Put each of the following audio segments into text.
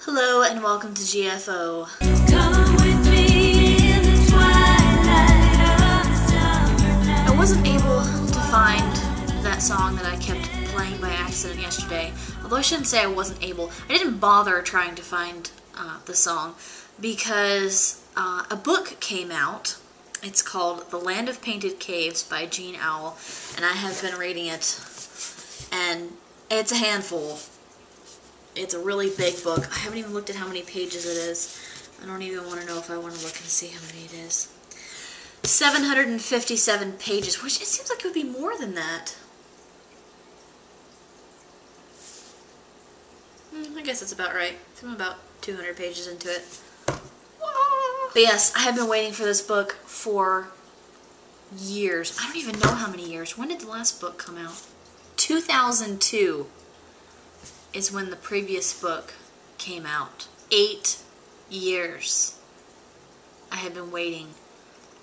Hello and welcome to GFO. I wasn't able to find that song that I kept playing by accident yesterday. Although I shouldn't say I wasn't able. I didn't bother trying to find the song because a book came out. It's called The Land of Painted Caves by Jean Auel, and I have been reading it, and it's a handful. It's a really big book. I haven't even looked at how many pages it is. I don't even want to know if I want to look and see how many it is. 757 pages, which it seems like it would be more than that. I guess that's about right. I'm about 200 pages into it. But yes, I have been waiting for this book for years. I don't even know how many years. When did the last book come out? 2002 is when the previous book came out. 8 years I had been waiting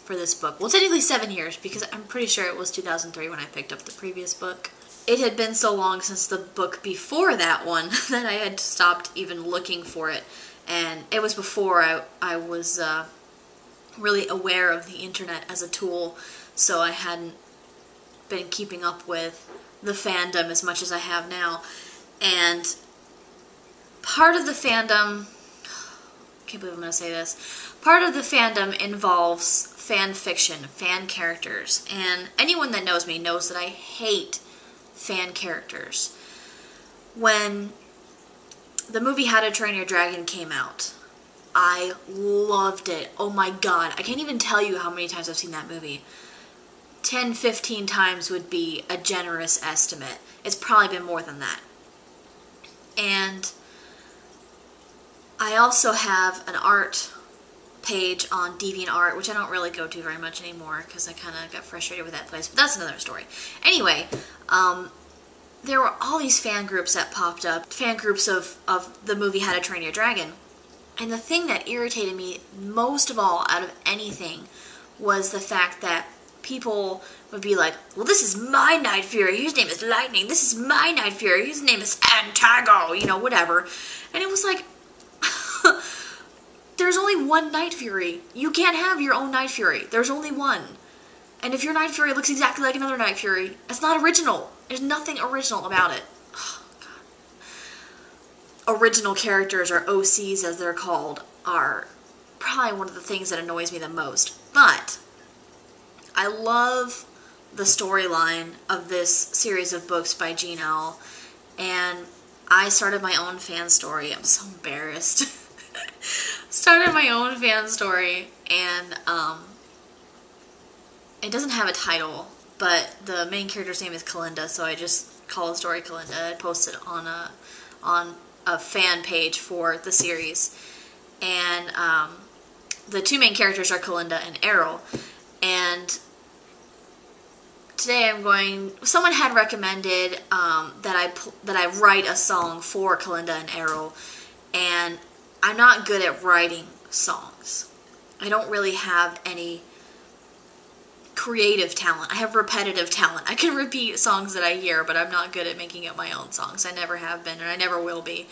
for this book. Well, technically 7 years, because I'm pretty sure it was 2003 when I picked up the previous book. It had been so long since the book before that one that I had stopped even looking for it. And it was before I was really aware of the internet as a tool, so I hadn't been keeping up with the fandom as much as I have now. And part of the fandom, I can't believe I'm going to say this, part of the fandom involves fan fiction, fan characters, and anyone that knows me knows that I hate fan characters. When the movie How to Train Your Dragon came out, I loved it. Oh my god, I can't even tell you how many times I've seen that movie. 10, 15 times would be a generous estimate. It's probably been more than that. And I also have an art page on DeviantArt, which I don't really go to very much anymore because I kind of got frustrated with that place, but that's another story. Anyway, there were all these fan groups that popped up, fan groups of the movie How to Train Your Dragon, and the thing that irritated me most of all out of anything was the fact that people would be like, well, this is my Night Fury, his name is Lightning, this is my Night Fury, his name is Antago, you know, whatever. And it was like, there's only one Night Fury. You can't have your own Night Fury. There's only one. And if your Night Fury looks exactly like another Night Fury, it's not original. There's nothing original about it. Oh, God. Original characters, or OCs as they're called, are probably one of the things that annoys me the most. But I love the storyline of this series of books by Jean Auel, and I started my own fan story. I'm so embarrassed. Started my own fan story, and it doesn't have a title, but the main character's name is Kalinda, so I just call the story Kalinda. I posted on a fan page for the series, and the two main characters are Kalinda and Errol, and today someone had recommended that I write a song for Kalinda and Errol, and I'm not good at writing songs. I don't really have any creative talent. I have repetitive talent. I can repeat songs that I hear, but I'm not good at making up my own songs. I never have been, and I never will be.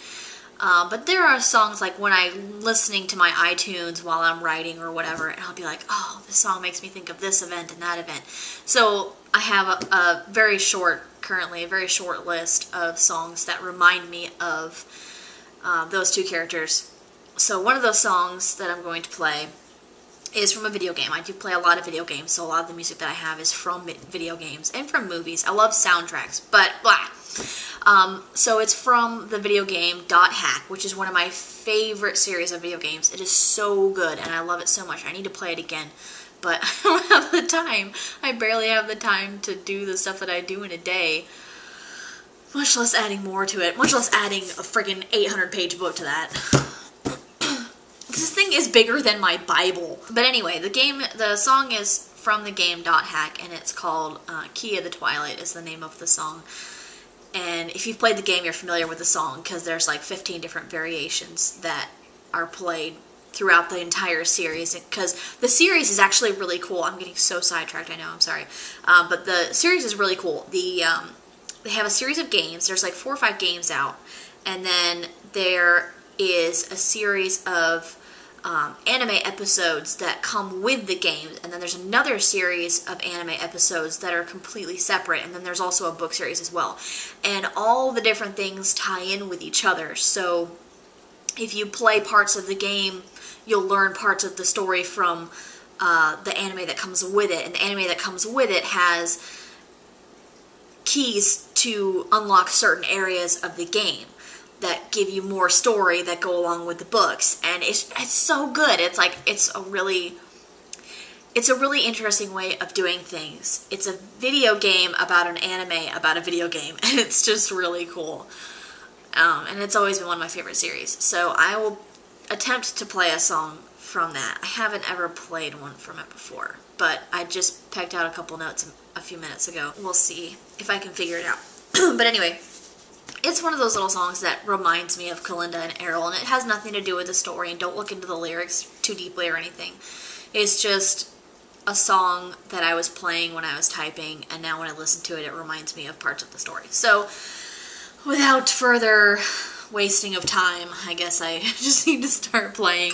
But there are songs like when I'm listening to my iTunes while I'm writing or whatever, and I'll be like, oh, this song makes me think of this event and that event. So I have a very short list of songs that remind me of those two characters. So one of those songs that I'm going to play is from a video game. I do play a lot of video games, so a lot of the music that I have is from video games and from movies. I love soundtracks, but blah. So it's from the video game .hack, which is one of my favorite series of video games. It is so good, and I love it so much. I need to play it again, but I don't have the time. I barely have the time to do the stuff that I do in a day, much less adding more to it, much less adding a friggin' 800-page book to that. This thing is bigger than my Bible. But anyway, the song is from the game .hack, and it's called Key of the Twilight is the name of the song. And if you've played the game, you're familiar with the song, because there's like 15 different variations that are played throughout the entire series, because the series is actually really cool. I'm getting so sidetracked, I know, I'm sorry. But the series is really cool. They have a series of games. There's like 4 or 5 games out, and then there is a series of anime episodes that come with the games, and then there's another series of anime episodes that are completely separate, and then there's also a book series as well. And all the different things tie in with each other. So if you play parts of the game, you'll learn parts of the story from the anime that comes with it, and the anime that comes with it has keys to unlock certain areas of the game that give you more story that go along with the books, and it's so good. It's like it's a really interesting way of doing things. It's a video game about an anime about a video game, and it's just really cool. And it's always been one of my favorite series. So I will attempt to play a song from that. I haven't ever played one from it before, but I just pegged out a couple notes a few minutes ago. We'll see if I can figure it out. But anyway, it's one of those little songs that reminds me of Kalinda and Errol, and it has nothing to do with the story, and don't look into the lyrics too deeply or anything. It's just a song that I was playing when I was typing, and now when I listen to it, it reminds me of parts of the story. So, without further wasting of time, I guess I just need to start playing.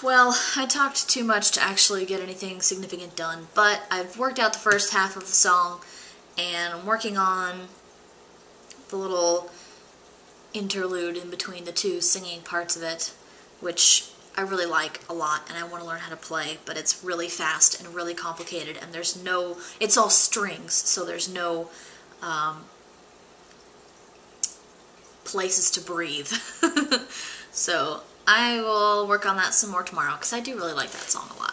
well, I talked too much to actually get anything significant done, but I've worked out the first half of the song, and I'm working on the little interlude in between the two singing parts of it, which I really like a lot, and I want to learn how to play, but it's really fast and really complicated, and it's all strings, so there's no places to breathe. So I will work on that some more tomorrow, because I do really like that song a lot.